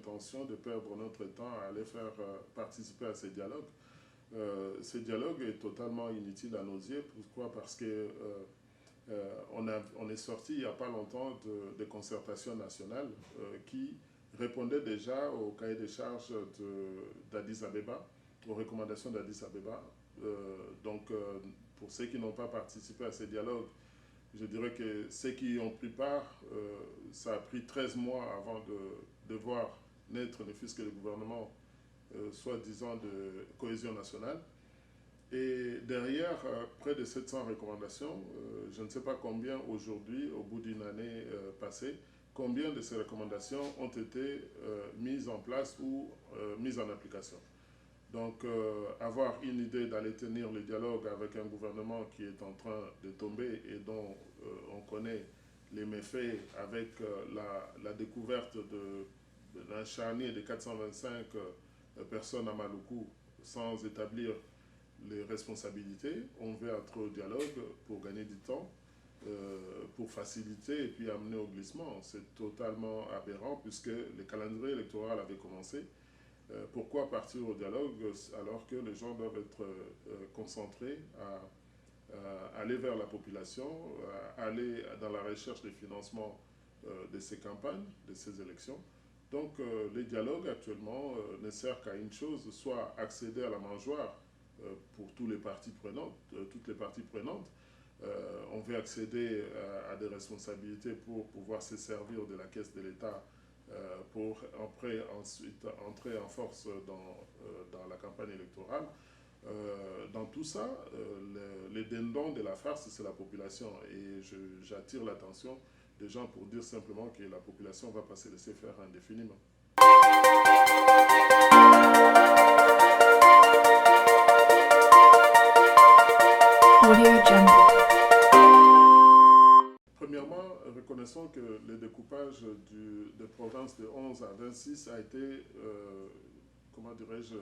l'intention de perdre notre temps à aller faire participer à ces dialogues. Ce dialogue est totalement inutile à nos yeux. Pourquoi? Parce que on est sorti il n'y a pas longtemps de concertation nationale qui répondait déjà au cahier des charges d'Addis Abeba, aux recommandations d'Addis Abeba. Donc, pour ceux qui n'ont pas participé à ces dialogues, je dirais que ceux qui y ont pris part, ça a pris 13 mois avant de voir naître ne fût-ce que le gouvernement, soi-disant de cohésion nationale. Et derrière, près de 700 recommandations, je ne sais pas combien aujourd'hui, au bout d'une année passée, combien de ces recommandations ont été mises en place ou mises en application. Donc, avoir une idée d'aller tenir le dialogue avec un gouvernement qui est en train de tomber et dont on connaît les méfaits avec la découverte d'un charnier de 425 personnes à Maluku sans établir les responsabilités, on veut entrer au dialogue pour gagner du temps, pour faciliter et puis amener au glissement. C'est totalement aberrant puisque le calendrier électoral avait commencé. Pourquoi partir au dialogue alors que les gens doivent être concentrés à aller vers la population, à aller dans la recherche des financements de ces campagnes, de ces élections. Donc les dialogues actuellement ne servent qu'à une chose, soit accéder à la mangeoire pour toutes les parties prenantes. On veut accéder à des responsabilités pour pouvoir se servir de la caisse de l'État pour ensuite entrer en force dans la campagne électorale. Dans tout ça, les dindons de la farce, c'est la population. Et j'attire l'attention des gens pour dire simplement que la population ne va pas se laisser faire indéfiniment. Premièrement, reconnaissons que le découpage de provinces de 11 à 26 a été, comment dirais-je,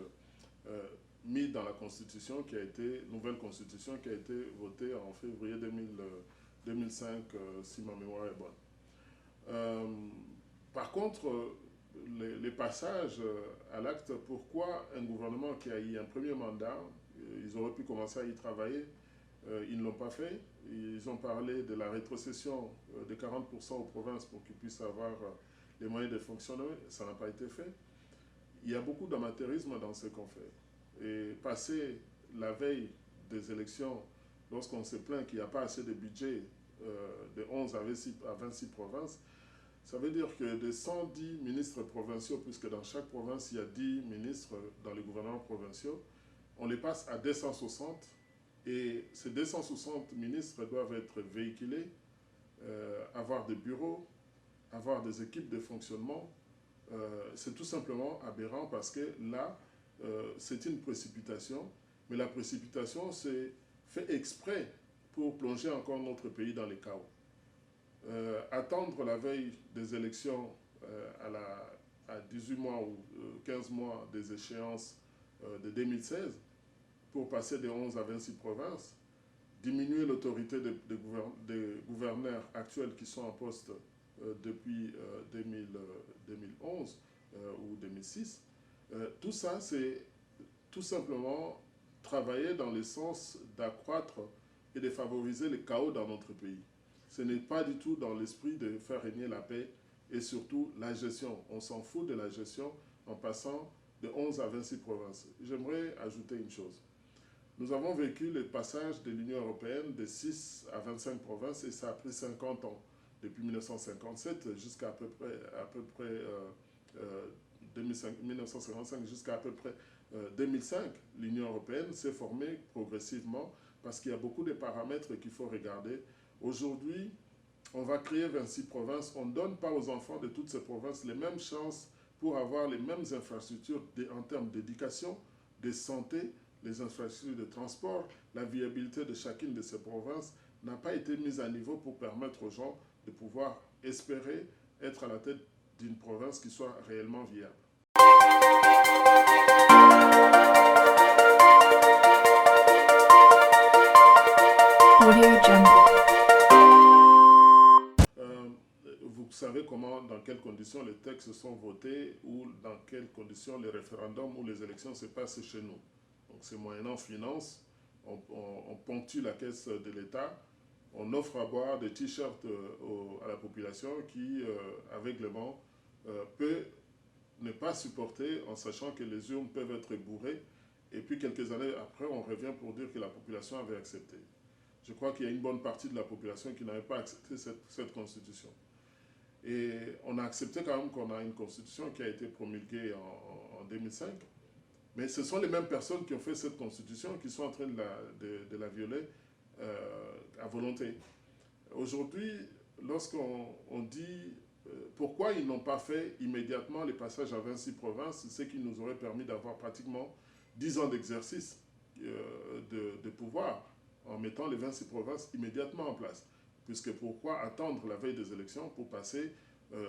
mis dans la Constitution nouvelle Constitution qui a été votée en février 2005, si ma mémoire est bonne. Par contre, les passages à l'acte, pourquoi un gouvernement qui a eu un premier mandat, ils auraient pu commencer à y travailler, ils ne l'ont pas fait. Ils ont parlé de la rétrocession de 40% aux provinces pour qu'ils puissent avoir les moyens de fonctionner. Ça n'a pas été fait. Il y a beaucoup d'amateurisme dans ce qu'on fait. Et passer la veille des élections, lorsqu'on se plaint qu'il n'y a pas assez de budget de 11 à 26 provinces, ça veut dire que de 110 ministres provinciaux, puisque dans chaque province il y a 10 ministres dans les gouvernements provinciaux, on les passe à 260. Et ces 260 ministres doivent être véhiculés, avoir des bureaux, avoir des équipes de fonctionnement. C'est tout simplement aberrant parce que là, c'est une précipitation. Mais la précipitation, c'est fait exprès pour plonger encore notre pays dans les chaos. Attendre la veille des élections à 18 mois ou 15 mois des échéances de 2016, pour passer de 11 à 26 provinces, diminuer l'autorité des gouverneurs actuels qui sont en poste depuis 2011 ou 2006. Tout ça, c'est tout simplement travailler dans le sens d'accroître et de favoriser le chaos dans notre pays. Ce n'est pas du tout dans l'esprit de faire régner la paix et surtout la gestion. On s'en fout de la gestion en passant de 11 à 26 provinces. J'aimerais ajouter une chose. Nous avons vécu le passage de l'Union européenne de 6 à 25 provinces et ça a pris 50 ans, depuis 1957 jusqu'à à peu près 1955 jusqu'à à peu près 2005. L'Union européenne s'est formée progressivement parce qu'il y a beaucoup de paramètres qu'il faut regarder. Aujourd'hui, on va créer 26 provinces. On ne donne pas aux enfants de toutes ces provinces les mêmes chances pour avoir les mêmes infrastructures en termes d'éducation, de santé, les infrastructures de transport. La viabilité de chacune de ces provinces n'a pas été mise à niveau pour permettre aux gens de pouvoir espérer être à la tête d'une province qui soit réellement viable. Vous savez dans quelles conditions conditions les textes sont votés ou dans quelles conditions les référendums ou les élections se passent chez nous. Donc c'est moyennant finance, on ponctue la caisse de l'État, on offre à boire des t-shirts à la population qui, aveuglement, peut ne pas supporter en sachant que les urnes peuvent être bourrées. Et puis quelques années après, on revient pour dire que la population avait accepté. Je crois qu'il y a une bonne partie de la population qui n'avait pas accepté cette constitution. Et on a accepté quand même qu'on a une constitution qui a été promulguée en 2005. Mais ce sont les mêmes personnes qui ont fait cette constitution qui sont en train de la violer à volonté. Aujourd'hui, lorsqu'on dit pourquoi ils n'ont pas fait immédiatement les passages à 26 provinces, ce qui nous aurait permis d'avoir pratiquement 10 ans d'exercice de pouvoir en mettant les 26 provinces immédiatement en place. Puisque pourquoi attendre la veille des élections pour passer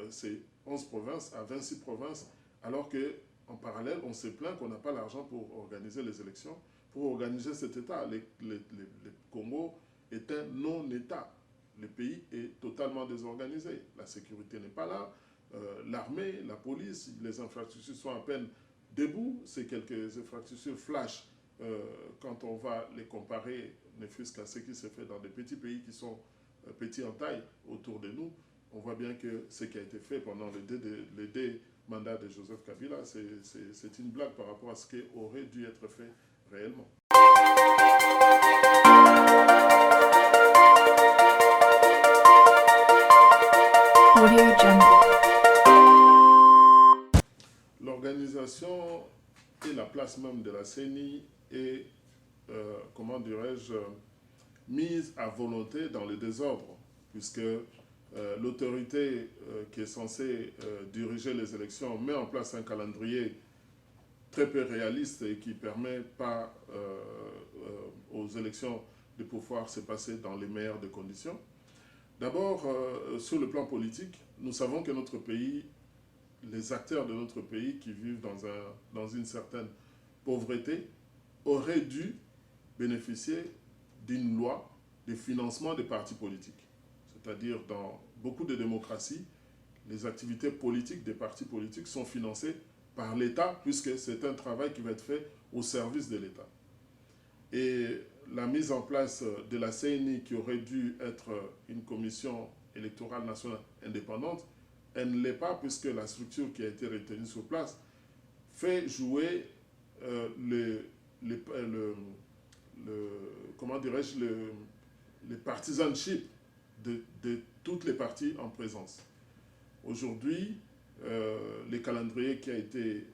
ces 11 provinces à 26 provinces alors qu'en parallèle, on se plaint qu'on n'a pas l'argent pour organiser les élections, pour organiser cet État. Le Congo est un non-État. Le pays est totalement désorganisé. La sécurité n'est pas là. L'armée, la police, les infrastructures sont à peine debout. C'est quelques infrastructures flash quand on va les comparer, ne fût-ce qu'à ce qui se fait dans des petits pays qui sont petits en taille autour de nous. On voit bien que ce qui a été fait pendant les deux mandats de Joseph Kabila, c'est une blague par rapport à ce qui aurait dû être fait réellement. L'organisation et la place même de la CENI est, comment dirais-je, mise à volonté dans le désordre, puisque l'autorité qui est censée diriger les élections met en place un calendrier très peu réaliste et qui ne permet pas aux élections de pouvoir se passer dans les meilleures des conditions. D'abord, sur le plan politique, nous savons que notre pays, les acteurs de notre pays qui vivent dans une certaine pauvreté, auraient dû bénéficier d'une loi de financement des partis politiques. C'est-à-dire, dans beaucoup de démocraties, les activités politiques des partis politiques sont financées par l'État, puisque c'est un travail qui va être fait au service de l'État. Et la mise en place de la CENI, qui aurait dû être une commission électorale nationale indépendante, elle ne l'est pas, puisque la structure qui a été retenue sur place fait jouer comment dirais-je, les partisanship de toutes les parties en présence. Aujourd'hui, le calendrier qui a été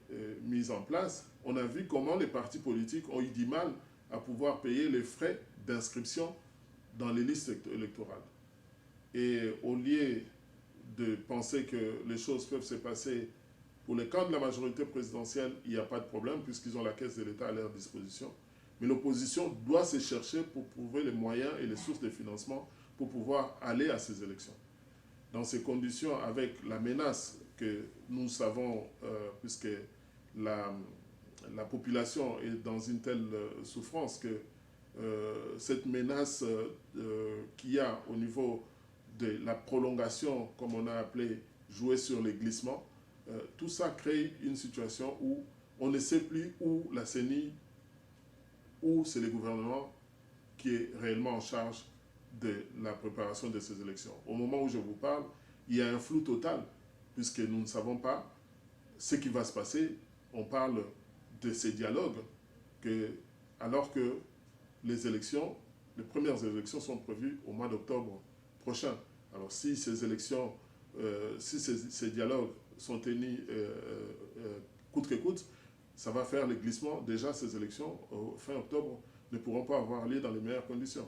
mis en place, on a vu comment les partis politiques ont eu du mal à pouvoir payer les frais d'inscription dans les listes électorales. Et au lieu de penser que les choses peuvent se passer pour les camps de la majorité présidentielle, il n'y a pas de problème puisqu'ils ont la caisse de l'État à leur disposition. Mais l'opposition doit se chercher pour trouver les moyens et les sources de financement pour pouvoir aller à ces élections. Dans ces conditions, avec la menace que nous savons, puisque la population est dans une telle souffrance que cette menace qu'il y a au niveau de la prolongation, comme on a appelé, jouer sur les glissements, tout ça crée une situation où on ne sait plus où la CENI, où c'est le gouvernement qui est réellement en charge de la préparation de ces élections. Au moment où je vous parle, il y a un flou total, puisque nous ne savons pas ce qui va se passer. On parle de ces dialogues, alors que les élections, les premières élections sont prévues au mois d'octobre prochain. Alors si ces élections, si ces dialogues sont tenus coûte que coûte, ça va faire les glissements. Déjà, ces élections, fin octobre, ne pourront pas avoir lieu dans les meilleures conditions.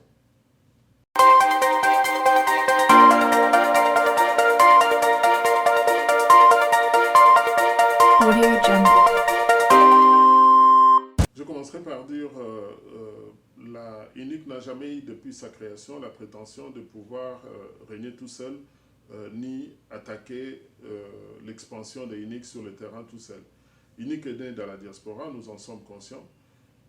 Je commencerai par dire la UNIC n'a jamais eu, depuis sa création, la prétention de pouvoir régner tout seul, ni attaquer l'expansion des UNIC sur le terrain tout seul. UNIC est né dans la diaspora, nous en sommes conscients.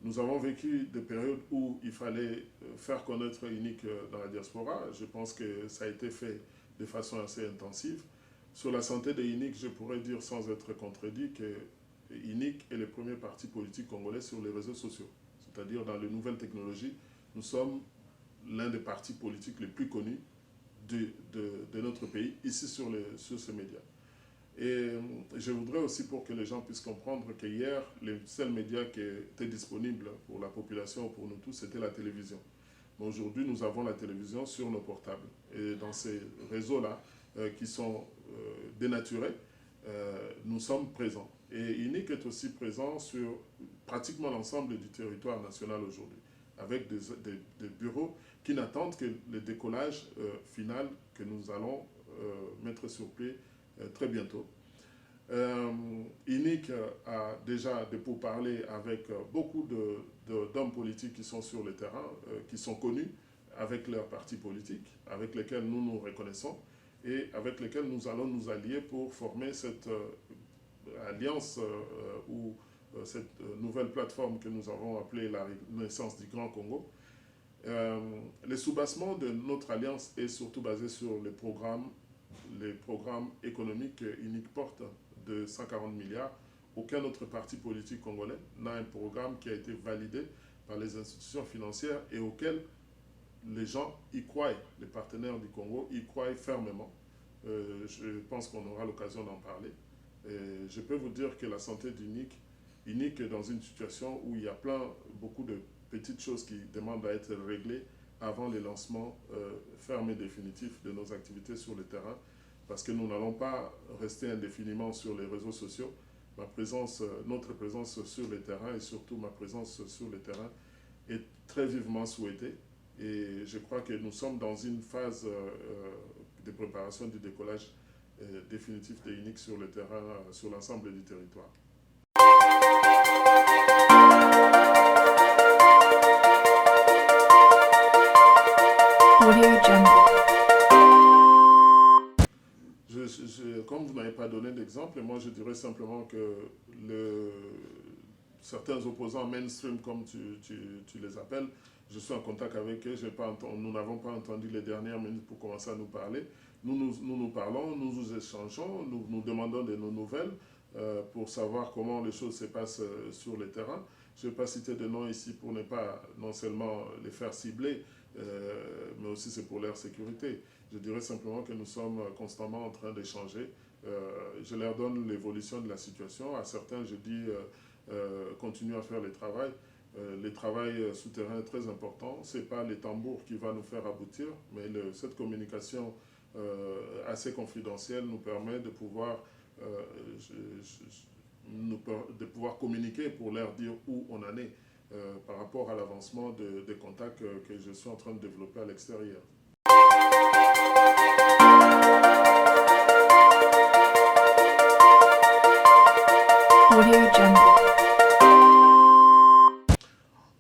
Nous avons vécu des périodes où il fallait faire connaître UNIC dans la diaspora. Je pense que ça a été fait de façon assez intensive. Sur la santé de INIC, je pourrais dire sans être contredit que INIC est le premier parti politique congolais sur les réseaux sociaux. C'est-à-dire dans les nouvelles technologies, nous sommes l'un des partis politiques les plus connus de notre pays, ici sur ces médias. Et je voudrais aussi, pour que les gens puissent comprendre, que hier, les seuls médias qui étaient disponibles pour la population, pour nous tous, c'était la télévision. Mais aujourd'hui, nous avons la télévision sur nos portables. Et dans ces réseaux-là, qui sont dénaturés, nous sommes présents. Et INIC est aussi présent sur pratiquement l'ensemble du territoire national aujourd'hui, avec des bureaux qui n'attendent que le décollage final que nous allons mettre sur pied très bientôt. INIC a déjà des pourparlers avec beaucoup d'hommes politiques qui sont sur le terrain, qui sont connus avec leurs partis politiques, avec lesquels nous nous reconnaissons et avec lesquels nous allons nous allier pour former cette alliance ou cette nouvelle plateforme que nous avons appelée la Renaissance du Grand Congo. Le soubassement de notre alliance est surtout basé sur les programmes économiques qu'INIC porte de 140 milliards. Aucun autre parti politique congolais n'a un programme qui a été validé par les institutions financières et auquel les gens y croient, les partenaires du Congo y croient fermement. Je pense qu'on aura l'occasion d'en parler. Je peux vous dire que la santé d'INIC est dans une situation où il y a beaucoup de petites choses qui demandent à être réglées avant le lancement ferme et définitif de nos activités sur le terrain, parce que nous n'allons pas rester indéfiniment sur les réseaux sociaux. Notre présence sur le terrain et surtout ma présence sur le terrain est très vivement souhaitée. Et je crois que nous sommes dans une phase de préparation du décollage définitif de INIC sur le terrain, sur l'ensemble du territoire. Comme vous n'avez pas donné d'exemple, moi je dirais simplement que certains opposants mainstream, comme tu les appelles, je suis en contact avec eux, nous n'avons pas entendu les dernières minutes pour commencer à nous parler. Nous parlons, nous nous échangeons, nous demandons de nos nouvelles pour savoir comment les choses se passent sur le terrain. Je ne vais pas citer de noms ici pour ne pas non seulement les faire cibler, mais aussi c'est pour leur sécurité. Je dirais simplement que nous sommes constamment en train d'échanger. Je leur donne l'évolution de la situation. À certains, je dis continuez à faire le travail. Le travail souterrain est très important. Ce n'est pas les tambours qui va nous faire aboutir, mais cette communication assez confidentielle nous permet de pouvoir communiquer pour leur dire où on en est par rapport à l'avancement des contacts que je suis en train de développer à l'extérieur.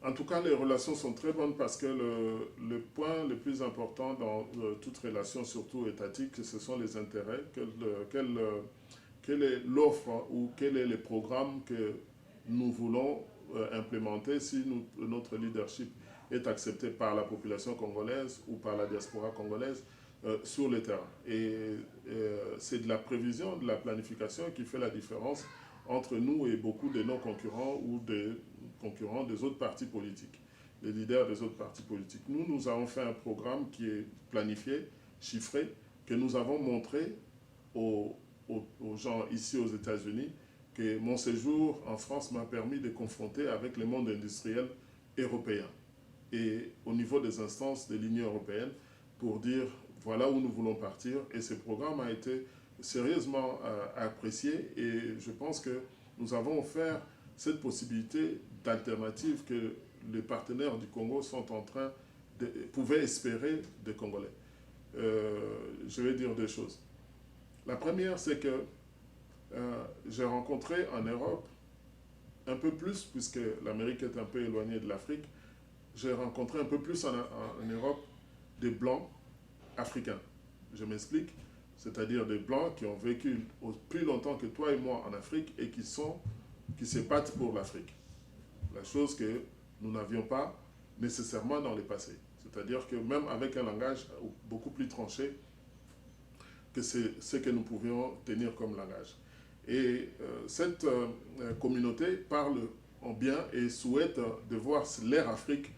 En tout cas, les relations sont très bonnes parce que le point le plus important dans toute relation, surtout étatique, ce sont les intérêts. Quelle est l'offre ou quel est le programme que nous voulons implémenter si notre leadership est accepté par la population congolaise ou par la diaspora congolaise sur le terrain. Et c'est de la prévision, de la planification qui fait la différence entre nous et beaucoup de nos concurrents ou des concurrents des autres partis politiques, les leaders des autres partis politiques. Nous avons fait un programme qui est planifié, chiffré, que nous avons montré aux gens ici aux États-Unis, que mon séjour en France m'a permis de confronter avec le monde industriel européen et au niveau des instances de l'Union européenne pour dire voilà où nous voulons partir. Et ce programme a été sérieusement apprécié et je pense que nous avons offert cette possibilité d'alternative que les partenaires du Congo pouvaient espérer des Congolais. Je vais dire deux choses. La première, c'est que j'ai rencontré en Europe, un peu plus, puisque l'Amérique est un peu éloignée de l'Afrique, j'ai rencontré un peu plus en Europe des Blancs africains. Je m'explique, c'est-à-dire des Blancs qui ont vécu plus longtemps que toi et moi en Afrique et qui se battent pour l'Afrique. La chose que nous n'avions pas nécessairement dans le passé. C'est-à-dire que même avec un langage beaucoup plus tranché, que c'est ce que nous pouvions tenir comme langage. Et cette communauté parle en bien et souhaite de voir l'ère Afrique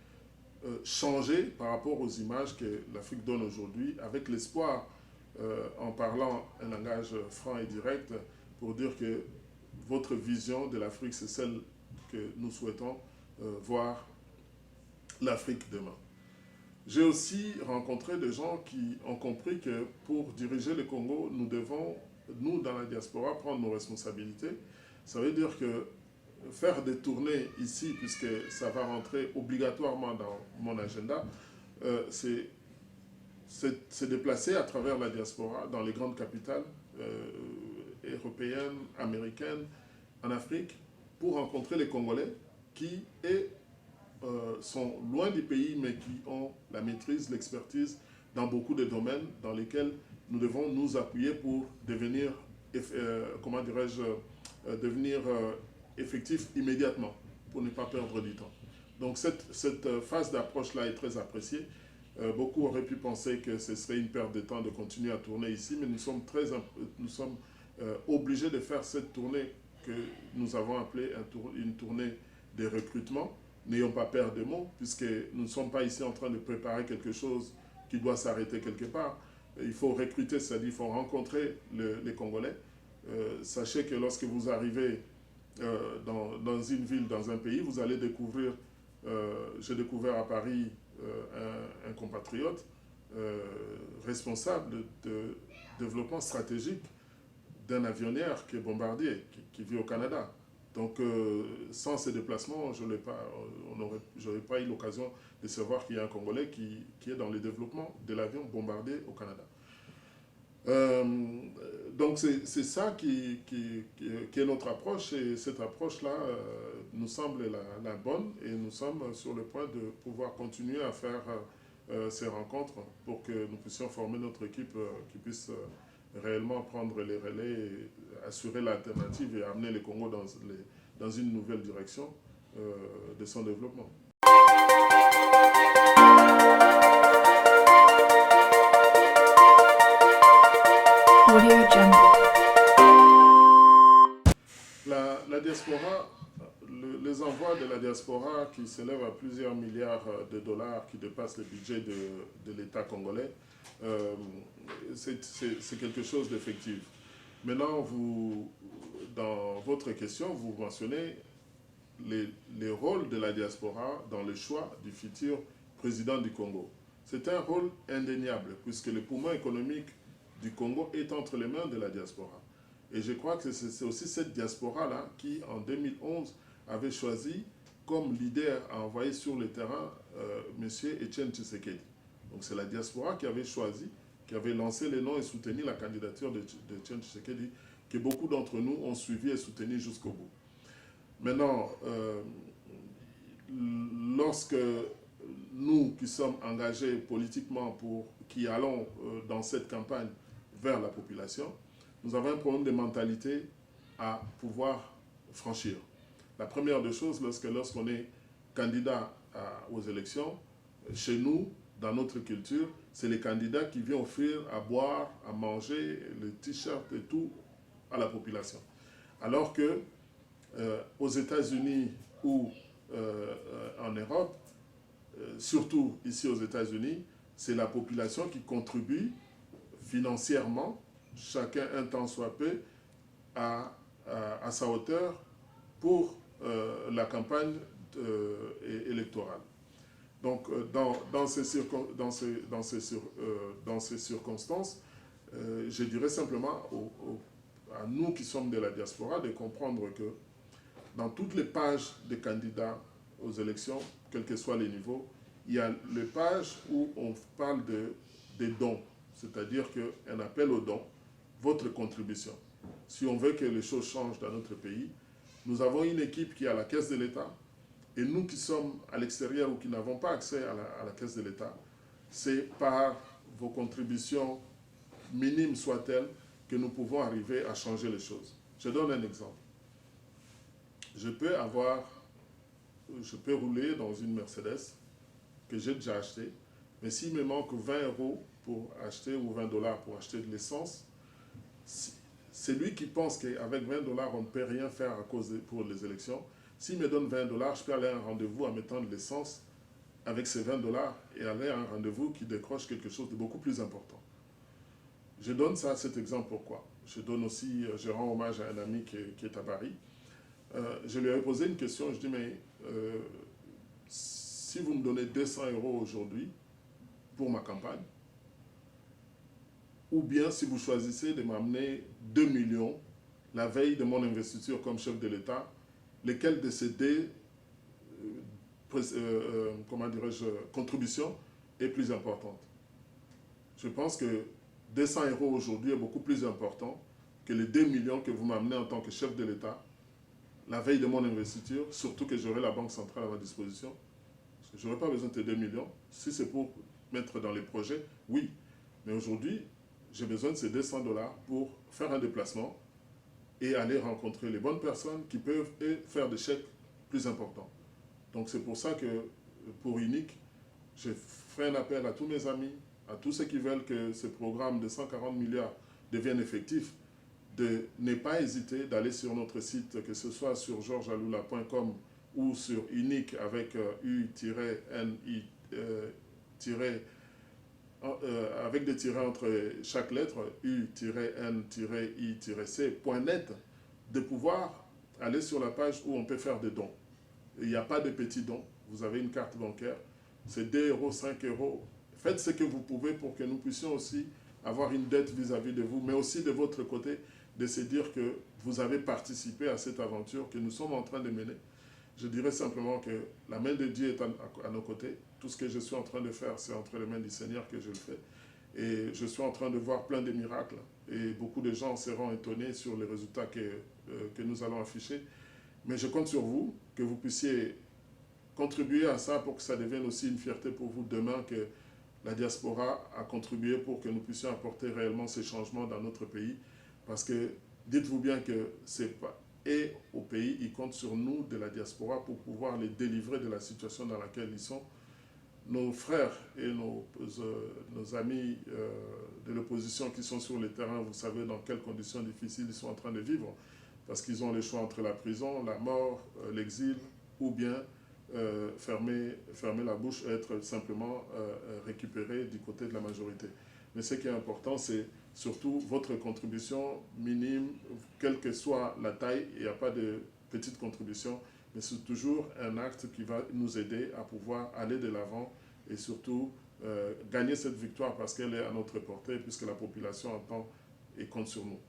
changer par rapport aux images que l'Afrique donne aujourd'hui, avec l'espoir, en parlant un langage franc et direct, pour dire que votre vision de l'Afrique, c'est celle que nous souhaitons voir l'Afrique demain. J'ai aussi rencontré des gens qui ont compris que pour diriger le Congo, nous devons, nous, dans la diaspora, prendre nos responsabilités. Ça veut dire que faire des tournées ici, puisque ça va rentrer obligatoirement dans mon agenda, c'est se déplacer à travers la diaspora dans les grandes capitales européennes, américaines, en Afrique, pour rencontrer les Congolais qui sont loin du pays, mais qui ont la maîtrise, l'expertise dans beaucoup de domaines dans lesquels nous devons nous appuyer pour devenir, comment dirais-je, devenir effectif immédiatement, pour ne pas perdre du temps. Donc cette phase d'approche-là est très appréciée. Beaucoup auraient pu penser que ce serait une perte de temps de continuer à tourner ici, mais nous sommes obligés de faire cette tournée que nous avons appelée une tournée de recrutement. N'ayons pas peur des mots, puisque nous ne sommes pas ici en train de préparer quelque chose qui doit s'arrêter quelque part. Il faut recruter, c'est-à-dire il faut rencontrer les Congolais. Sachez que lorsque vous arrivez dans une ville, dans un pays, vous allez découvrir, j'ai découvert à Paris un compatriote responsable de développement stratégique d'un avionnaire qui est Bombardier, qui vit au Canada. Donc, sans ces déplacements, je n'aurais pas eu l'occasion de savoir qu'il y a un Congolais qui est dans le développement de l'avion Bombardier au Canada. Donc, c'est ça qui est notre approche, et cette approche-là nous semble la bonne, et nous sommes sur le point de pouvoir continuer à faire ces rencontres pour que nous puissions former notre équipe qui puisse réellement prendre les relais, et assurer l'alternative et amener le Congo dans une nouvelle direction de son développement. La diaspora, les envois de la diaspora qui s'élèvent à plusieurs milliards de dollars, qui dépassent le budget de l'État congolais, c'est quelque chose d'effectif. Maintenant, dans votre question, vous mentionnez les rôles de la diaspora dans le choix du futur président du Congo. C'est un rôle indéniable, puisque le poumon économique du Congo est entre les mains de la diaspora. Et je crois que c'est aussi cette diaspora-là qui, en 2011, avait choisi comme leader à envoyer sur le terrain M. Etienne Tshisekedi. Donc c'est la diaspora qui avait choisi, qui avait lancé les noms et soutenu la candidature de Etienne Tshisekedi, que beaucoup d'entre nous ont suivi et soutenu jusqu'au bout. Maintenant, lorsque nous qui sommes engagés politiquement, qui allons dans cette campagne vers la population, nous avons un problème de mentalité à pouvoir franchir. La première des choses, lorsqu'on est candidat aux élections, chez nous, dans notre culture, c'est les candidats qui viennent offrir à boire, à manger, les t-shirts et tout à la population. Alors que aux États-Unis ou en Europe, surtout ici aux États-Unis, c'est la population qui contribue financièrement, chacun un tant soit peu, à sa hauteur pour la campagne électorale. Donc, dans ces circonstances, je dirais simplement à nous qui sommes de la diaspora de comprendre que dans toutes les pages des candidats aux élections, quels que soient les niveaux, il y a les pages où on parle des dons, c'est-à-dire qu'un appel aux dons, votre contribution. Si on veut que les choses changent dans notre pays, nous avons une équipe qui est à la caisse de l'État, et nous qui sommes à l'extérieur ou qui n'avons pas accès à la caisse de l'État, c'est par vos contributions, minimes soient-elles, que nous pouvons arriver à changer les choses. Je donne un exemple. Je peux rouler dans une Mercedes que j'ai déjà achetée, mais s'il me manque 20 € pour acheter, ou 20 $ pour acheter de l'essence, c'est lui qui pense qu'avec 20 dollars, on ne peut rien faire pour les élections. S'il me donne 20 dollars, je peux aller à un rendez-vous en mettant de l'essence avec ces 20 dollars et aller à un rendez-vous qui décroche quelque chose de beaucoup plus important. Je donne cet exemple pourquoi. Je donne aussi, je rends hommage à un ami qui est à Paris. Je lui avais posé une question, je dis, mais si vous me donnez 200 € aujourd'hui pour ma campagne, ou bien si vous choisissez de m'amener 2 millions la veille de mon investiture comme chef de l'État, lesquels de ces deux comment dirais-je, contribution est plus importante. Je pense que 200 € aujourd'hui est beaucoup plus important que les 2 millions que vous m'amenez en tant que chef de l'État la veille de mon investiture, surtout que j'aurai la Banque centrale à ma disposition. Parce que je n'aurai pas besoin de tes 2 millions. Si c'est pour mettre dans les projets, oui. Mais aujourd'hui, j'ai besoin de ces 200 $ pour faire un déplacement et aller rencontrer les bonnes personnes qui peuvent faire des chèques plus importants. Donc c'est pour ça que pour UNIC, je ferai un appel à tous mes amis, à tous ceux qui veulent que ce programme de 140 milliards devienne effectif, de ne pas hésiter d'aller sur notre site, que ce soit sur georgesaloula.com ou sur UNIC avec avec des tirets entre chaque lettre, U-N-I-C.net, de pouvoir aller sur la page où on peut faire des dons. Il n'y a pas de petits dons. Vous avez une carte bancaire. C'est 2 €, 5 €. Faites ce que vous pouvez pour que nous puissions aussi avoir une dette vis-à-vis de vous, mais aussi de votre côté, de se dire que vous avez participé à cette aventure que nous sommes en train de mener. Je dirais simplement que la main de Dieu est à nos côtés. Tout ce que je suis en train de faire, c'est entre les mains du Seigneur que je le fais. Et je suis en train de voir plein de miracles. Et beaucoup de gens seront étonnés sur les résultats que nous allons afficher. Mais je compte sur vous, que vous puissiez contribuer à ça pour que ça devienne aussi une fierté pour vous demain que la diaspora a contribué pour que nous puissions apporter réellement ces changements dans notre pays. Parce que dites-vous bien que c'est pas... Et au pays, ils comptent sur nous de la diaspora pour pouvoir les délivrer de la situation dans laquelle ils sont. Nos frères et nos amis de l'opposition qui sont sur le terrain, vous savez dans quelles conditions difficiles ils sont en train de vivre. Parce qu'ils ont le choix entre la prison, la mort, l'exil, ou bien fermer la bouche et être simplement récupérés du côté de la majorité. Mais ce qui est important, c'est surtout votre contribution minime, quelle que soit la taille. Il n'y a pas de petite contribution, mais c'est toujours un acte qui va nous aider à pouvoir aller de l'avant et surtout gagner cette victoire parce qu'elle est à notre portée, puisque la population entend et compte sur nous.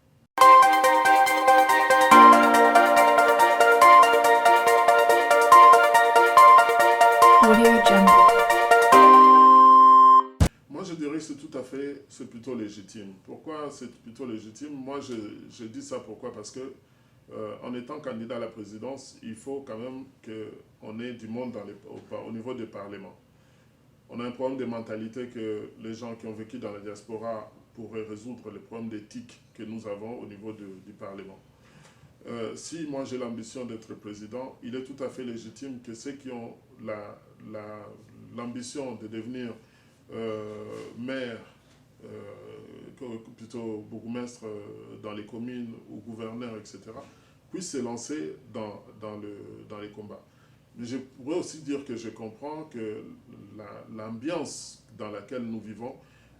Moi, je dirais que c'est plutôt légitime. Pourquoi c'est plutôt légitime? Moi, je dis ça pourquoi? Parce que en étant candidat à la présidence, il faut quand même qu'on ait du monde au niveau des parlements. On a un problème de mentalité que les gens qui ont vécu dans la diaspora pourraient résoudre les problèmes d'éthique que nous avons au niveau du Parlement. Si moi j'ai l'ambition d'être président, il est tout à fait légitime que ceux qui ont l'ambition de devenir maire, plutôt bourgmestre dans les communes ou gouverneur, etc., puissent se lancer dans les combats. Mais je pourrais aussi dire que je comprends que l'ambiance dans laquelle nous vivons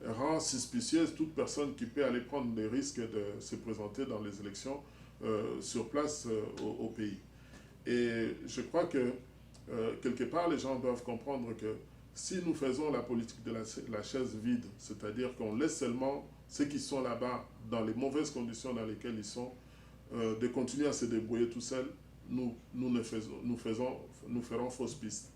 rend suspicieuse toute personne qui peut aller prendre des risques de se présenter dans les élections sur place au pays. Et je crois que quelque part, les gens doivent comprendre que si nous faisons la politique de la chaise vide, c'est-à-dire qu'on laisse seulement ceux qui sont là-bas dans les mauvaises conditions dans lesquelles ils sont, de continuer à se débrouiller tout seuls, nous ferons fausse piste.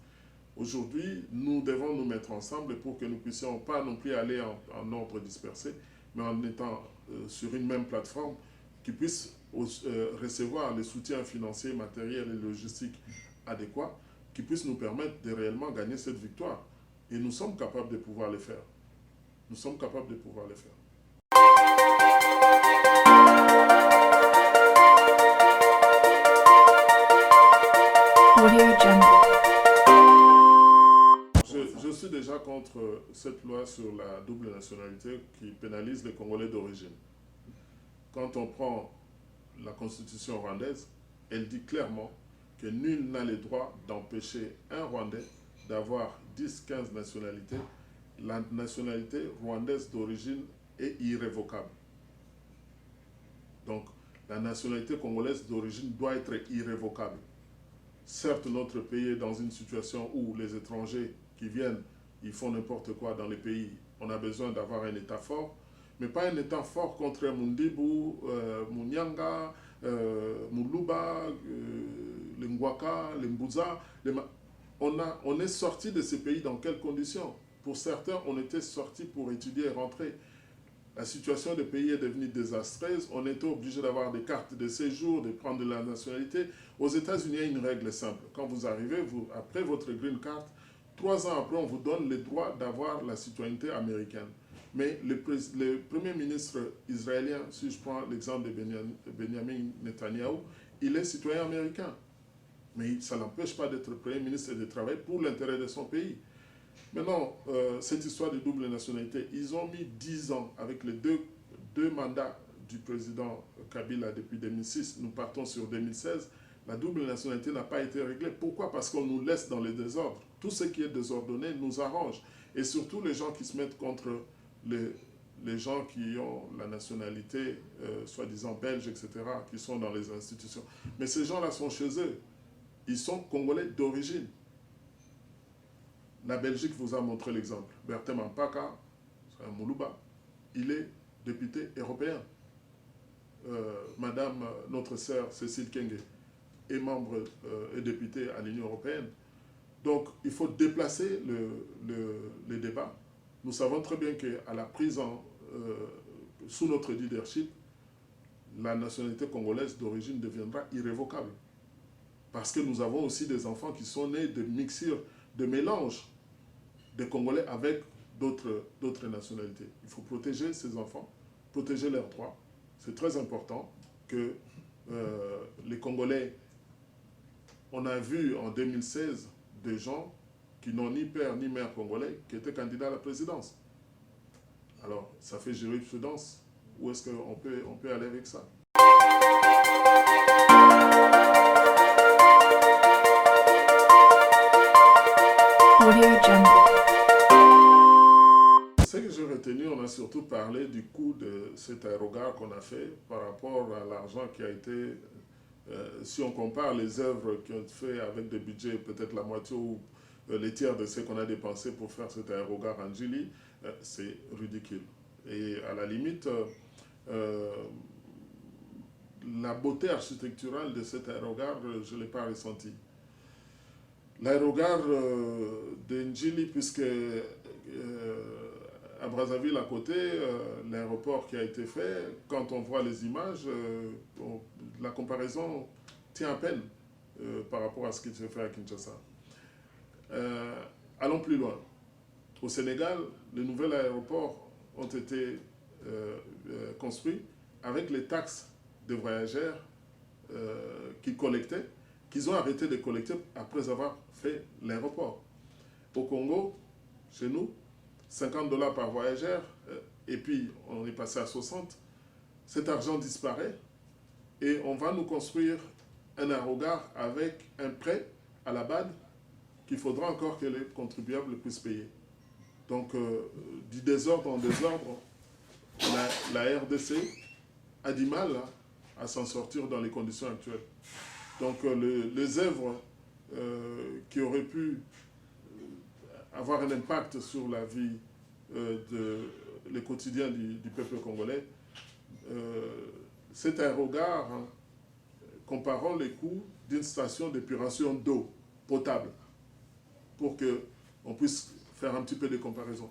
Aujourd'hui, nous devons nous mettre ensemble pour que nous puissions pas non plus aller en ordre dispersé, mais en étant sur une même plateforme qui puisse recevoir les soutiens financiers, matériels et logistiques adéquats qui puissent nous permettre de réellement gagner cette victoire. Et nous sommes capables de pouvoir le faire. Nous sommes capables de pouvoir le faire. Je suis déjà contre cette loi sur la double nationalité qui pénalise les Congolais d'origine. quand on prend la constitution rwandaise, elle dit clairement que nul n'a le droit d'empêcher un Rwandais d'avoir 10-15 nationalités. La nationalité rwandaise d'origine est irrévocable. Donc, la nationalité congolaise d'origine doit être irrévocable. Certes, notre pays est dans une situation où les étrangers qui viennent, ils font n'importe quoi dans les pays. On a besoin d'avoir un État fort, mais pas un État fort contre Mundibu, Munyanga, Muluba, les Ngwaka, les Mbuza. On est sorti de ces pays dans quelles conditions? Pour certains, on était sorti pour étudier et rentrer. La situation des pays est devenue désastreuse. On était obligé d'avoir des cartes de séjour, de prendre de la nationalité. Aux États-Unis, il y a une règle simple. Quand vous arrivez, après votre green card, 3 ans après, on vous donne le droit d'avoir la citoyenneté américaine. Mais le premier ministre israélien, si je prends l'exemple de Benjamin Netanyahu, il est citoyen américain. Mais ça n'empêche pas d'être premier ministre et de travailler pour l'intérêt de son pays. Maintenant, cette histoire de double nationalité, ils ont mis 10 ans avec les deux mandats du président Kabila depuis 2006. Nous partons sur 2016. La double nationalité n'a pas été réglée. Pourquoi? Parce qu'on nous laisse dans le désordre. Tout ce qui est désordonné nous arrange. Et surtout les gens qui se mettent contre les gens qui ont la nationalité, soi-disant belge, etc., qui sont dans les institutions. Mais ces gens-là sont chez eux. Ils sont congolais d'origine. La Belgique vous a montré l'exemple. Berthe Mampaka, c'est un Moulouba, il est député européen. Madame, notre sœur Cécile Kenge, est membre et députée à l'Union européenne. Donc, il faut déplacer le débat. Nous savons très bien qu'à la prise sous notre leadership, la nationalité congolaise d'origine deviendra irrévocable. Parce que nous avons aussi des enfants qui sont nés de mixture, de mélange des Congolais avec d'autres nationalités. Il faut protéger ces enfants, protéger leurs droits. C'est très important que les Congolais, on a vu en 2016 des gens qui n'ont ni père ni mère congolais qui étaient candidats à la présidence. Alors, ça fait jurisprudence. Où est-ce qu'on peut aller avec ça? Ce que j'ai retenu, on a surtout parlé du coût de cet aérogare qu'on a fait par rapport à l'argent qui a été... si on compare les œuvres qui ont été faites avec des budgets, peut-être la moitié ou les tiers de ce qu'on a dépensé pour faire cet aérogare en Djili, c'est ridicule. Et à la limite, la beauté architecturale de cet aérogare, je ne l'ai pas ressentie. L'aérogare de Ndjili, puisque à Brazzaville à côté, l'aéroport qui a été fait, quand on voit les images, la comparaison tient à peine par rapport à ce qui s'est fait à Kinshasa. Allons plus loin. Au Sénégal, les nouveaux aéroports ont été construits avec les taxes des voyageurs qu'ils collectaient, qu'ils ont arrêté de collecter après avoir fait l'aéroport. Au Congo, chez nous, 50 $ par voyageur, et puis on est passé à 60. Cet argent disparaît et on va nous construire un aérogare avec un prêt à la BAD qu'il faudra encore que les contribuables puissent payer. Donc, du désordre en désordre, la RDC a du mal à s'en sortir dans les conditions actuelles. Donc, les œuvres qui auraient pu avoir un impact sur la vie, le quotidien du peuple congolais, cet aérogare, comparons les coûts d'une station d'épuration d'eau potable pour qu'on puisse faire un petit peu de comparaison.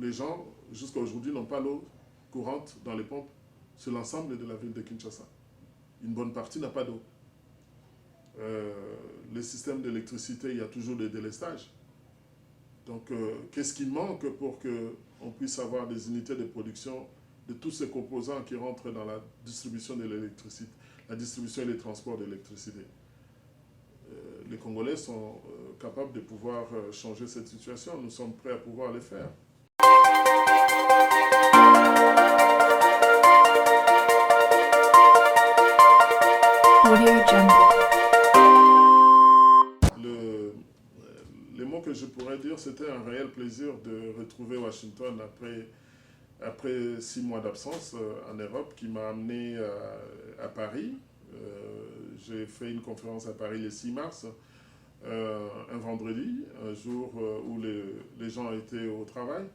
Les gens, jusqu'à aujourd'hui, n'ont pas l'eau courante dans les pompes sur l'ensemble de la ville de Kinshasa. Une bonne partie n'a pas d'eau. Les systèmes d'électricité, il y a toujours des délestages. Donc, qu'est-ce qui manque pour qu'on puisse avoir des unités de production de tous ces composants qui rentrent dans la distribution de l'électricité, la distribution et les transports d'électricité? Les Congolais sont capables de pouvoir changer cette situation. Nous sommes prêts à pouvoir le faire. Les mots que je pourrais dire, c'était un réel plaisir de retrouver Washington après 6 mois d'absence en Europe, qui m'a amené à Paris. J'ai fait une conférence à Paris le 6 mars, un vendredi, un jour où les gens étaient au travail.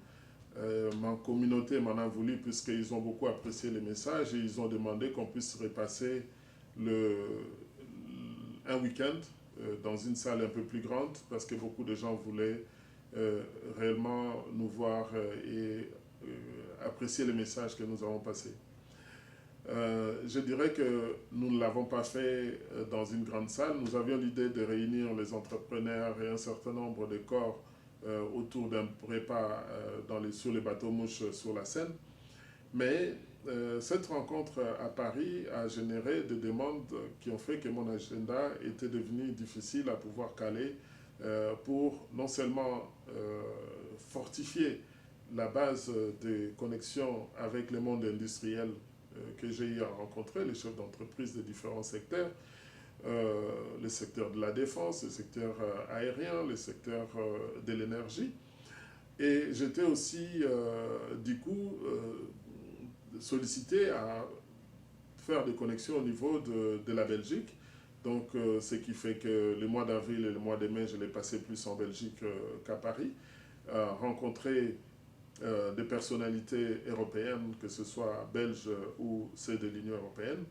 Ma communauté m'en a voulu puisqu'ils ont beaucoup apprécié les messages et ils ont demandé qu'on puisse repasser un week-end dans une salle un peu plus grande parce que beaucoup de gens voulaient réellement nous voir et apprécier les messages que nous avons passés. Je dirais que nous ne l'avons pas fait dans une grande salle. Nous avions l'idée de réunir les entrepreneurs et un certain nombre de corps autour d'un repas sur les bateaux-mouches sur la Seine. Mais cette rencontre à Paris a généré des demandes qui ont fait que mon agenda était devenu difficile à pouvoir caler pour non seulement fortifier la base des connexions avec le monde industriel que j'ai eu à rencontrer, les chefs d'entreprise de différents secteurs, le secteur de la défense, le secteur aérien, le secteur de l'énergie. Et j'étais aussi, du coup, sollicité à faire des connexions au niveau de la Belgique. Donc, ce qui fait que le mois d'avril et le mois de mai, je l'ai passé plus en Belgique qu'à Paris, rencontrer des personnalités européennes, que ce soit belges ou ceux de l'Union européenne.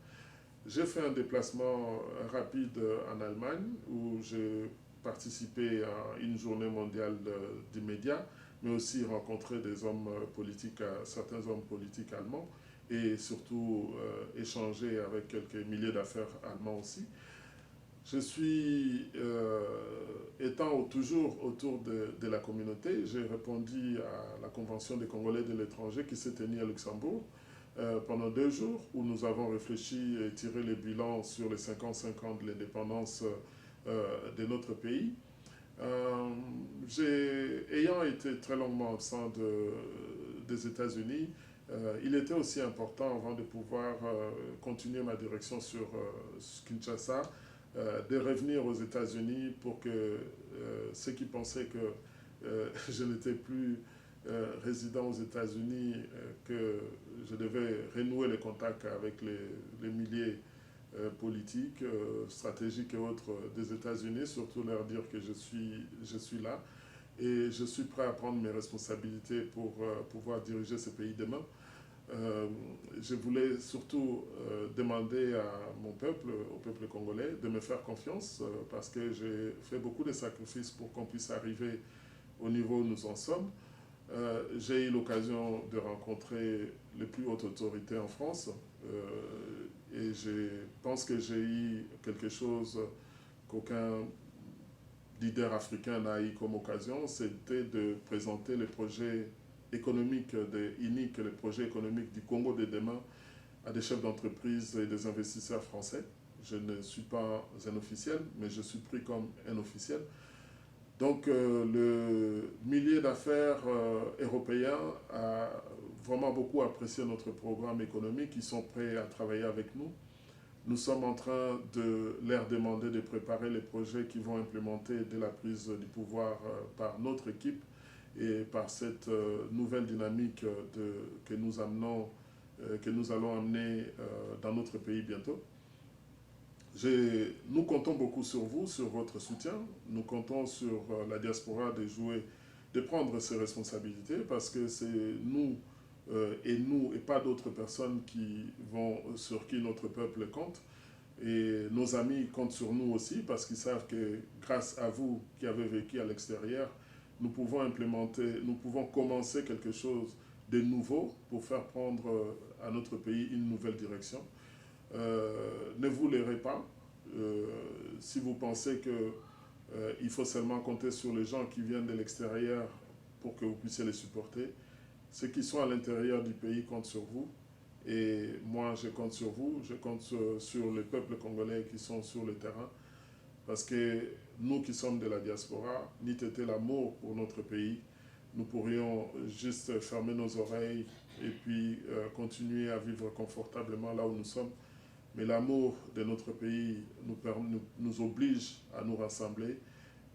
J'ai fait un déplacement rapide en Allemagne où j'ai participé à une journée mondiale des médias, mais aussi rencontré des hommes politiques, certains hommes politiques allemands et surtout échangé avec quelques milliers d'affaires allemands aussi. Je suis, étant toujours autour de la communauté, j'ai répondu à la Convention des Congolais de l'étranger qui s'est tenue à Luxembourg pendant 2 jours où nous avons réfléchi et tiré les bilans sur les 55 ans de l'indépendance de notre pays. Ayant été très longuement absent des États-Unis, il était aussi important, avant de pouvoir continuer ma direction sur Kinshasa, de revenir aux États-Unis pour que ceux qui pensaient que je n'étais plus résident aux États-Unis, que je devais renouer les contacts avec les milliers politiques, stratégiques et autres des États-Unis, surtout leur dire que je suis là et je suis prêt à prendre mes responsabilités pour pouvoir diriger ce pays demain. Je voulais surtout demander à mon peuple, au peuple congolais, de me faire confiance parce que j'ai fait beaucoup de sacrifices pour qu'on puisse arriver au niveau où nous en sommes. J'ai eu l'occasion de rencontrer les plus hautes autorités en France et je pense que j'ai eu quelque chose qu'aucun leader africain n'a eu comme occasion, c'était de présenter les projets économiques de INIC, les projets économiques du Congo de demain à des chefs d'entreprise et des investisseurs français. Je ne suis pas un officiel, mais je suis pris comme un officiel. Donc le milieu d'affaires européen a vraiment beaucoup apprécié notre programme économique. Ils sont prêts à travailler avec nous. Nous sommes en train de leur demander de préparer les projets qui vont implémenter dès la prise du pouvoir par notre équipe et par cette nouvelle dynamique que nous allons amener dans notre pays bientôt. Nous comptons beaucoup sur vous, sur votre soutien. Nous comptons sur la diaspora de prendre ses responsabilités parce que c'est nous et pas d'autres personnes sur qui notre peuple compte. Et nos amis comptent sur nous aussi parce qu'ils savent que grâce à vous qui avez vécu à l'extérieur, nous pouvons commencer quelque chose de nouveau pour faire prendre à notre pays une nouvelle direction. Ne vous leurrez pas. Si vous pensez qu'il faut seulement compter sur les gens qui viennent de l'extérieur pour que vous puissiez les supporter, ceux qui sont à l'intérieur du pays comptent sur vous. Et moi, je compte sur vous, je compte sur les peuples congolais qui sont sur le terrain. Parce que nous qui sommes de la diaspora, n'eût été l'amour pour notre pays, nous pourrions juste fermer nos oreilles et puis continuer à vivre confortablement là où nous sommes. mais l'amour de notre pays nous oblige à nous rassembler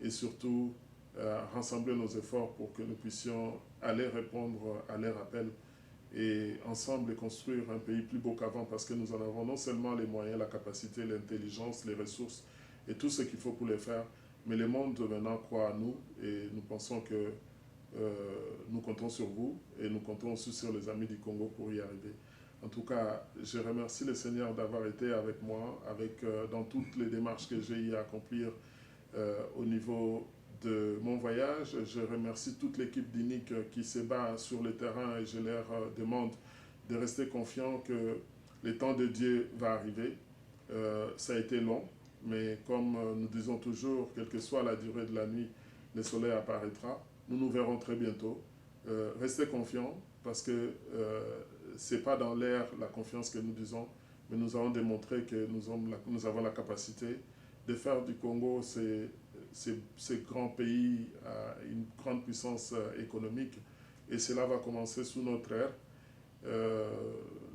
et surtout à rassembler nos efforts pour que nous puissions aller répondre à leurs appels et ensemble construire un pays plus beau qu'avant, parce que nous en avons non seulement les moyens, la capacité, l'intelligence, les ressources et tout ce qu'il faut pour les faire, mais le monde maintenant croit à nous et nous pensons que nous comptons sur vous et nous comptons aussi sur les amis du Congo pour y arriver. En tout cas, je remercie le Seigneur d'avoir été avec moi dans toutes les démarches que j'ai eu à accomplir au niveau de mon voyage. Je remercie toute l'équipe d'INIC qui se bat sur le terrain et je leur demande de rester confiants que le temps de Dieu va arriver. Ça a été long, mais comme nous disons toujours, quelle que soit la durée de la nuit, le soleil apparaîtra. Nous nous verrons très bientôt. Restez confiants parce que ce n'est pas dans l'air la confiance que nous disons, mais nous avons démontré que nous avons la capacité de faire du Congo ces grands pays à une grande puissance économique. Et cela va commencer sous notre ère.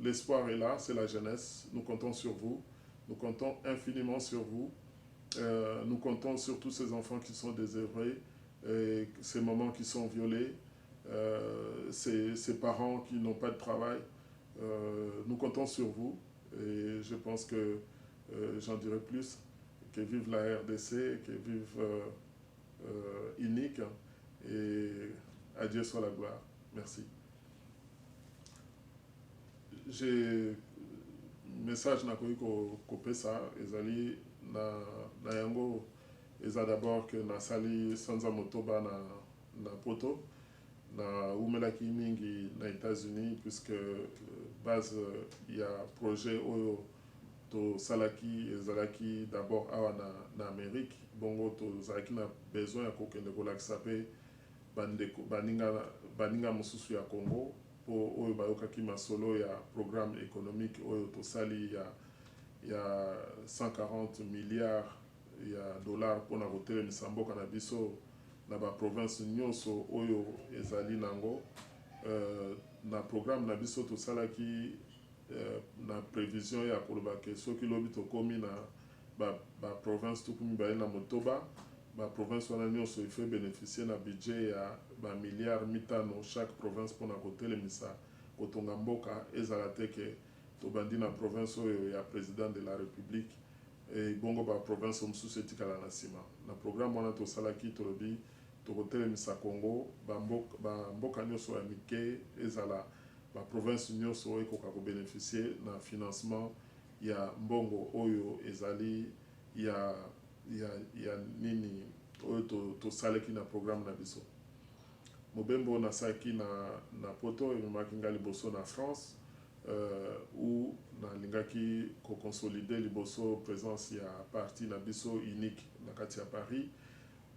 L'espoir est là, c'est la jeunesse. Nous comptons sur vous. Nous comptons infiniment sur vous. Nous comptons sur tous ces enfants qui sont désœuvrés, ces mamans qui sont violées, ces parents qui n'ont pas de travail. Nous comptons sur vous et je pense que j'en dirai plus. Que vive la RDC, que vive INIC et à Dieu soit la gloire. Merci. J'ai message na koyi kopesa ezali na yango eza d'abord que nasali sanza motoba na poto na umelaki mingi na États-Unis puisque base ya projet oyo tosalaki ezalaki d'abord awa na Amérique bongo tozalaki na besoin ya kokende kolakisa mpe baninga mosusu ya Congo po oyo bayokaki masolo ya programme économique oyo tosali ya 140 milliards ya dollars mpona kotelemisa mboka na biso na baprovince nyonso oyo ezali nango. Na programme na biso tosalaki na prévision ya koloba ke soki lobi tokomi na baprovince tuku mibale na motoba, baprovince wana nyonso ife bénéficier na budget ya bamilliard 500 chaque province mpona kotelemisa kotonga mboka ezala te ke tobandi na province oyo ya président de la république e bongo baprovince mosusu etikala na nsima. Na programme wana tosalaki tolobi tokotelemisa Congo bamboka nyonso ya mike ezala baprovince nyonso oyo ekoka kobénéficier na financement ya mbongo oyo ezali ya nini oyo tosalaki na programme na biso. Mobembo nasalaki na poto ememaki nga liboso na France où nalingaki kokonsolider liboso présence ya parti na biso unique na kati ya Paris.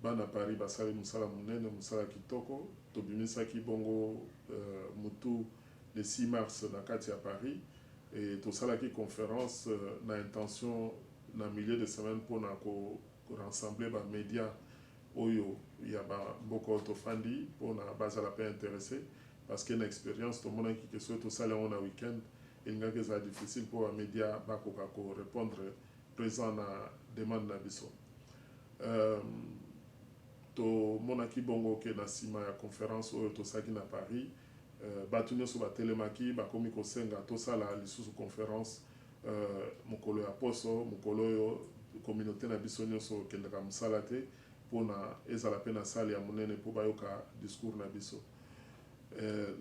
Bana Paris basali musala munene, musala kitoko, tobimisaki bongo mutu le 6 mars na kati ya Paris et tosalaki conférence na intention na milieu de semaine mpona rassembler ba médias oyo ya mboka oyo tofandi mpona bazala mpe intéressé parce que na expérience tomonaki ke soki tosali yango na week-end elingaki ezala difficile mpo bamédia bakoka korépondre présent na demande na biso. Tomonaki bongo ke na nsima ya conférence oyo tosalaki na Paris bato nyonso batelemaki bakomi kosenga tosala lisusu conférence mokolo ya poso mokolo oyo communauté na biso nyonso okendaka mosala te mpona ezala mpe na sale ya monene mpo bayoka discours na biso.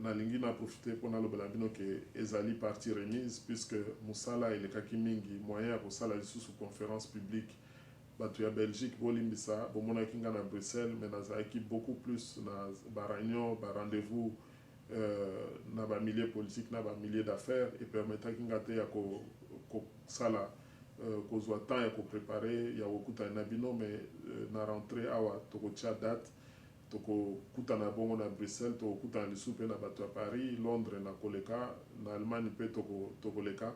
Nalingi na profite mpona alobela bino ke ezali partie remise puisque mosala elekaki mingi moyen ya kosala lisusu conférence publique. Bato ya Belgique bolimbisa bomonaki nga na Bruxelles mais nazalaki beaucoup plus na baréunion barendez-vous na bamilieu politique na bamilieu d'affaires et permetaki nga te ya kosala kozwa temps ya koprépare ya kokutana na bino mais na rentrée awa tokotia date tokokutana bongo na Bruxelles tokokutana lisusu mpe na bato ya Paris, Londres na koleka na Allemagne mpe tokoleka.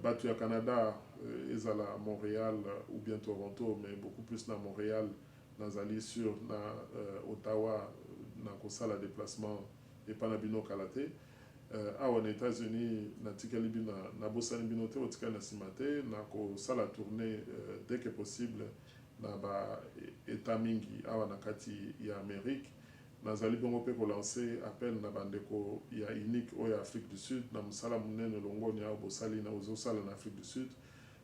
Bato ya Canada ezala Montréal ou bien Toronto mais beaucoup plus na Montréal nazali sur na Ottawa na kosala déplacement epa na bino kala te awa na États-Unis natikali bino nabosani bino te otikali na nsima te nakosala tournée dès que possible na baétat mingi awa na kati ya Amérique. Nazali bongo mpe kolancer appel na bandeko ya unique oyo ya Afrique du Sud na mosala monene longoni awa bosali na ozosala na Afrique du Sud.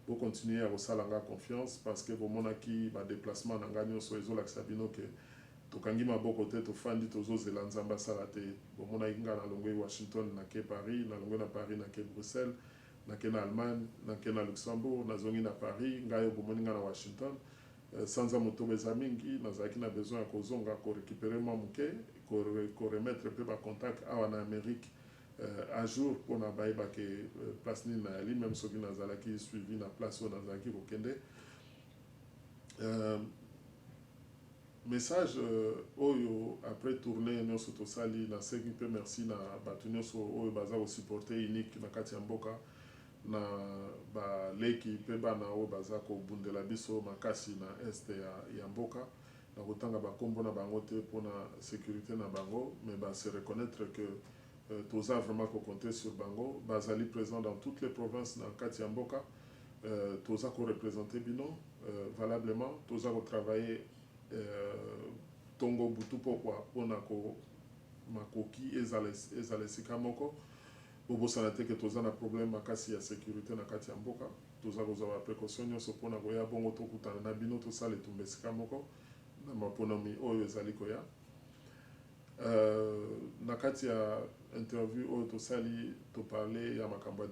Pour continuer à kosala nga confiance parce que bomonaki badéplacement na nga nyonso ezolakisa bino ke tokangi maboko te tofandi tozozela nzambe asala te. Bomonaki nga nalongwe Washington nake Paris, nalongwe na Paris nake Bruxelles, nake na Allemagne, nake na Luxembourg, nazongi na Paris, ngai bomoni nga na Washington. Sanza moto beza mingi nazalaki na besoin ya kozonga korécupérer mwa moke koremettre mpe bacontact awa na Amérique un jour pour na bayeba ke place nini nayali même soki nazalaki suivi na place oyo nazalaki kokende. Message oyo après tournée nyonso tosali nasengi mpe merci na bato nyonso oyo baza kosupporte unique na kati ya mboka na baleki mpe bana oyo baza kobundela biso makasi na este ya mboka na kotanga bakombo na bango te mpona sécurité na bango mais base reconnaître que toza vraiment compter sur bango bazali présent dans toutes les provinces na kati ya mboka toza ko représenter bino valablement toza ko travailler tongo butu pokwa mpona ko makoki ezala esika moko bobosana te ke toza na problème makasi ya sécurité na kati ya mboka toza kozwa baprécaution nyonso mpona koya bongo tokutana na bino tosala etumba esika moko na maponomi oyo ezali koya. Na kati ya interview oyo tosali toparle ya makambo ya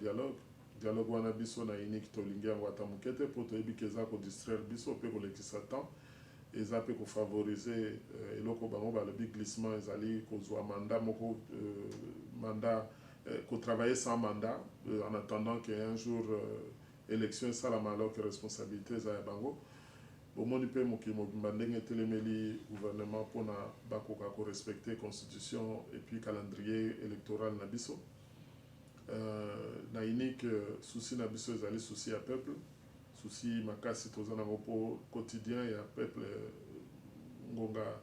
dialogue wana biso na unique tolingi yango ata moke te mpo toyebi ke eza kodistraire biso mpe kolekisa temps eza mpe kofavorize eloko bango balobi glissement ezali kozwa mandat moko mandat kotravailler sans mandat en attendant qu'un jour élection esalama alors que responsabilité eza ya bango. Bomoni mpe mokili mobimba ndenge etelemeli gouvernement mpona bakoka korespecte constitution et puis calendrier électoral na biso. Na unique souci na biso ezali souci ya peuple, souci makasi toza nango mpo quotidien ya peuple ngonga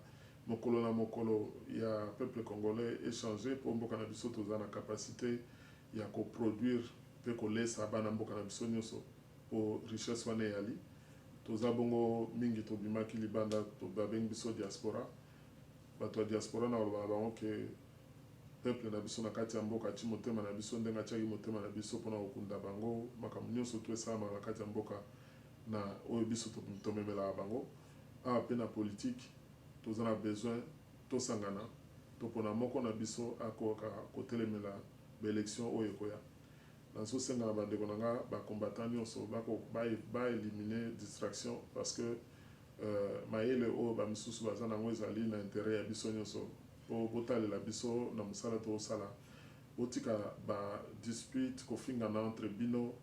mokolo na mokolo ya peuple congolais échanger mpo mboka na biso toza na capacité ya koproduire mpe kolesa bana mboka na biso nyonso po richesse wana eyali. Toza bongo mingi tobimaki libanda babengi biso diaspora bato ya diaspora na balobaka bango ke peuple na biso na kati ya mboka ati motema na biso ndenge atiaki motema na biso mpona kokunda bango makambo nyonso to esalamaka na kati ya mboka na oyo biso tomemelaka bango. Awa mpe na politique toza na besoin tosangana to mpona moko na biso akoka kotelemela baélection oyo ekoya. Nazosenga na bandeko na nga bacombattant nyonso baéliminer distraction parce que mayele oyo bamisusu baza nango ezali na intérêt ya biso nyonso po botalela biso na mosala tosala botika badispute kofingana entre bino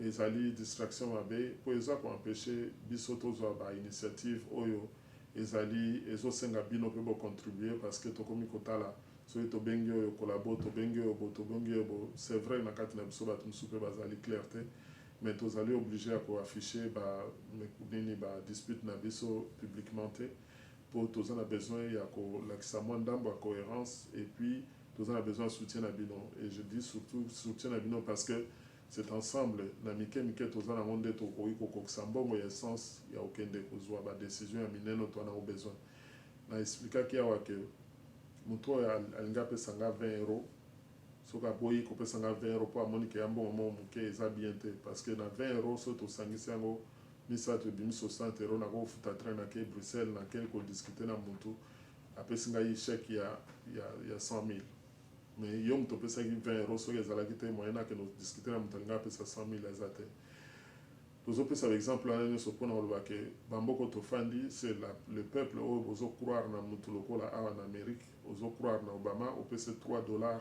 ezali distraction mabe po eza koempêche biso tozwa bainitiative oyo ezali ezosenga bino mpe bocontribue parce que tokomi kotala soki tobengi oyo kolabo tobengi oyo bo tobengi oyo bo c'est vrai na kati na biso bato mosusu mpe bazali clair te mais tozali obligé ya koaffiche nini badispute na biso publiquement te po toza na besoin ya kolakisa mwa ndambo ya cohérence et puis toza na besoin ya soutien na bino et je dis surtout soutien na bino parce que c'est ensemble na mike mike toza nango nde tokoki kokokisa mbongo ya essence ya okende kozwa badécision ya minene to nango besoin. Na explikaki awa ke moto oyo alingi apesanga 20 €, soki aboyi kopesanga 20 € mpo amoni ke ya mbongo moko moke eza bien te parce que na 20 € soki tosangisi yango misato ebimi 60 € nakofuta train nake Bruxelles nake kodiscute na motu apesi ngai chèque ya 100 000 mais yo moto opesaki 20 € soki ezalaki te moyen akende kodiscute na moto alingi apesa 100 000 eza te. Tozopesa exemple wana nyonso mpona koloba ke bamboko tofandi c'est le peuple oyo bozocroire na motu lokola awa na Amérique ozocroire na Obama opesi $3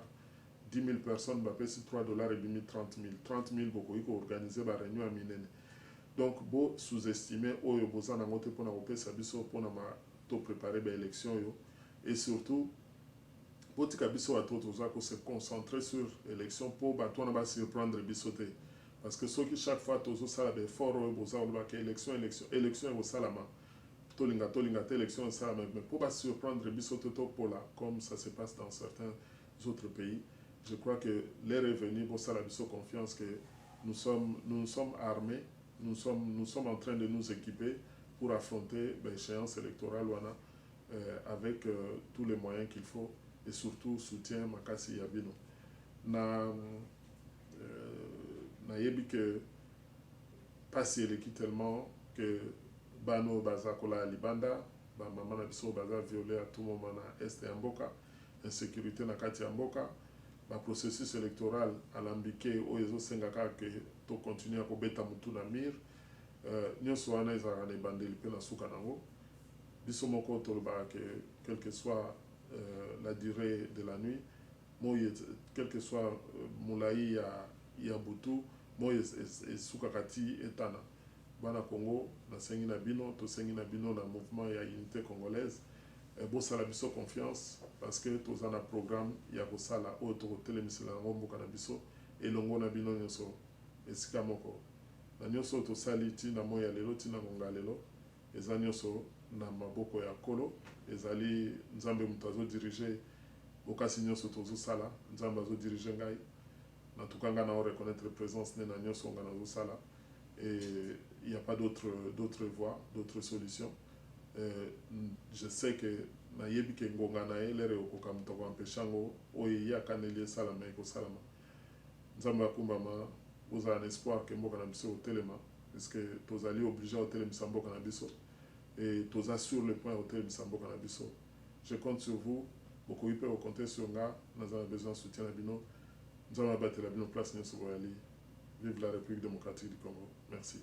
10 000 personnes bapesi $3 ebimi 30 000 30 000 bokoki koorganize bareunion ya minene. Donc bo sous-estimer oyo boza nango te mpona kopesa biso mpona toprépare baélection oyo et surtout botika biso bato toza kose concentrer sur élection mpo bato wana basurprendre biso te parce que soki chaque fois tozosala baeffort oyo boza kolobaka élection ekosalama tolinga te élection esalama mais mpo basurprendre biso te topola comme ça se passe dans certains autres pays je crois que l'heure est venue pour ça la confiance que nous sommes armés, nous sommes en train de nous équiper pour affronter l'échéance électorale avec tous les moyens qu'il faut et surtout soutien makasi yabino. Nayebi que pasi eleki tellement que bano baza kola libanda ba mama na biso baza violé à tout moment na est ya mboka, insécurité na kati ya mboka, ba processus électoral alambiqué oyo ezosengaka ke to continuer ko beta mutu na mir nyonso wana ezalaka na ebandeli mpe na suka nango. Biso moko tolobaka ke quelle que soit la durée de la nuit, quel que soit molai ya butu moyo esukaka ti etana. Bana Congo nasengi na bino tosengi na bino na mouvement ya unité congolaise bosala biso confiance parce que toza na programme ya kosala oyo tokotelemisela yango mboka na biso elongo na bino nyonso esika moko na nyonso tosali ntina moi ya lelo ntina ngonga lelo eza nyonso na maboko ya kolo ezali nzambe moto azodirige bokasi nyonso tozosala nzambe azodirige ngai na tukanga na reconnaître présence ne na nyonso nga nazosala et il n'y a pas d'autre voie, d'autres solutions. Je sais que nayebi ke ngonga na elere okokamta ko ampeshango oyi yakaneli salama eko salama nzamba kumbama oza un espoir ke mboka na biso otelema parce que tozali obligé otelemisa mboka na biso et toza sur le point otelemisa mboka na biso. Je compte sur vous, beaucoup peut compter sur nga, nous avons besoin de soutien à bino. Nous allons battre la bino place nyonso boyali. Vive la République démocratique du Congo. Merci.